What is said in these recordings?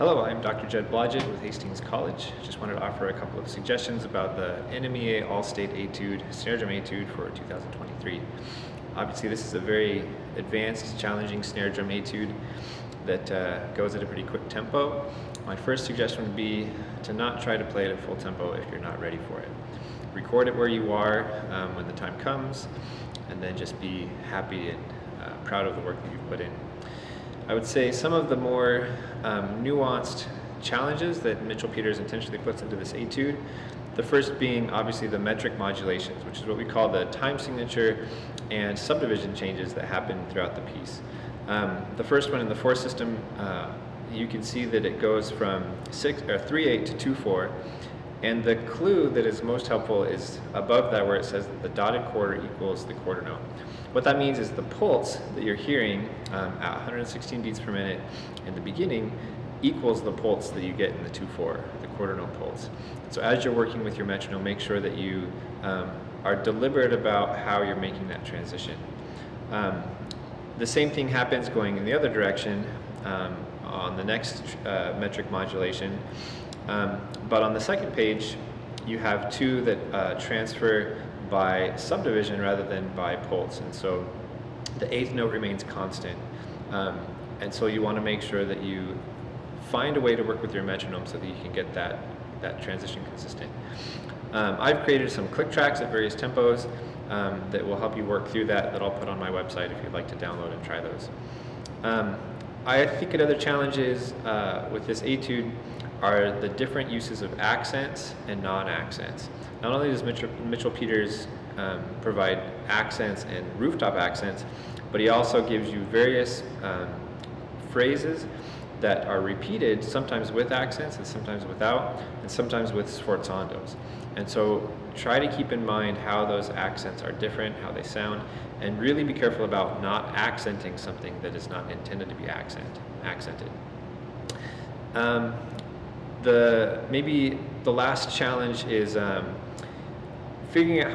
Hello, I'm Dr. Jed Blodgett with Hastings College. Just wanted to offer a couple of suggestions about the NMEA All-State Etude, Snare Drum Etude for 2023. Obviously this is a very advanced, challenging snare drum etude that goes at a pretty quick tempo. My first suggestion would be to not try to play it at full tempo if you're not ready for it. Record it where you are when the time comes, and then just be happy and proud of the work that you've put in. I would say some of the more nuanced challenges that Mitchell Peters intentionally puts into this etude, the first being obviously the metric modulations, which is what we call the time signature and subdivision changes that happen throughout the piece. The first one in the 4 system, you can see that it goes from 3/8 to 2/4, and the clue that is most helpful is above that, where it says that the dotted quarter equals the quarter note. What that means is the pulse that you're hearing at 116 beats per minute in the beginning equals the pulse that you get in the 2/4, the quarter note pulse. So as you're working with your metronome, make sure that you are deliberate about how you're making that transition. The same thing happens going in the other direction on the next metric modulation. But on the second page, you have 2 that transfer by subdivision rather than by pulse, and so the 8th note remains constant. And so you want to make sure that you find a way to work with your metronome so that you can get that transition consistent. I've created some click tracks at various tempos that will help you work through that I'll put on my website if you'd like to download and try those. I think another challenge is with this etude are the different uses of accents and non-accents. Not only does Mitchell Peters provide accents and rooftop accents, but he also gives you various phrases that are repeated, sometimes with accents and sometimes without, and sometimes with sforzandos. And so try to keep in mind how those accents are different, how they sound, and really be careful about not accenting something that is not intended to be accented. Maybe the last challenge is figuring out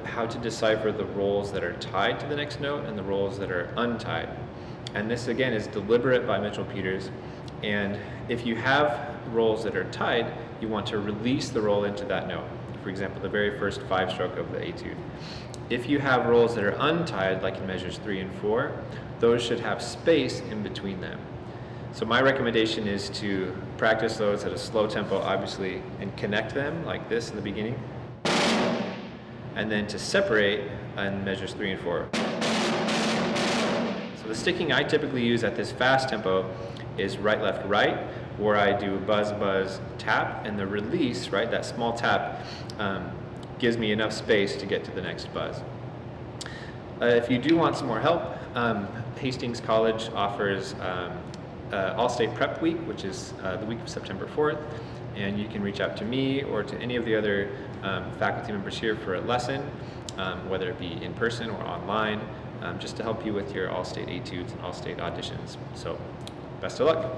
how to decipher the rolls that are tied to the next note and the rolls that are untied. And this again is deliberate by Mitchell Peters. And if you have rolls that are tied, you want to release the roll into that note. For example, the very first 5-stroke of the etude. If you have rolls that are untied, like in measures 3 and 4, those should have space in between them. So my recommendation is to practice those at a slow tempo, obviously, and connect them like this in the beginning, and then to separate in measures 3 and 4. So the sticking I typically use at this fast tempo is right, left, right, where I do buzz, buzz, tap, and the release, right, that small tap, gives me enough space to get to the next buzz. If you do want some more help, Hastings College offers All-State Prep Week, which is the week of September 4th, and you can reach out to me or to any of the other faculty members here for a lesson, whether it be in person or online, just to help you with your All-State etudes and All-State auditions. So, best of luck.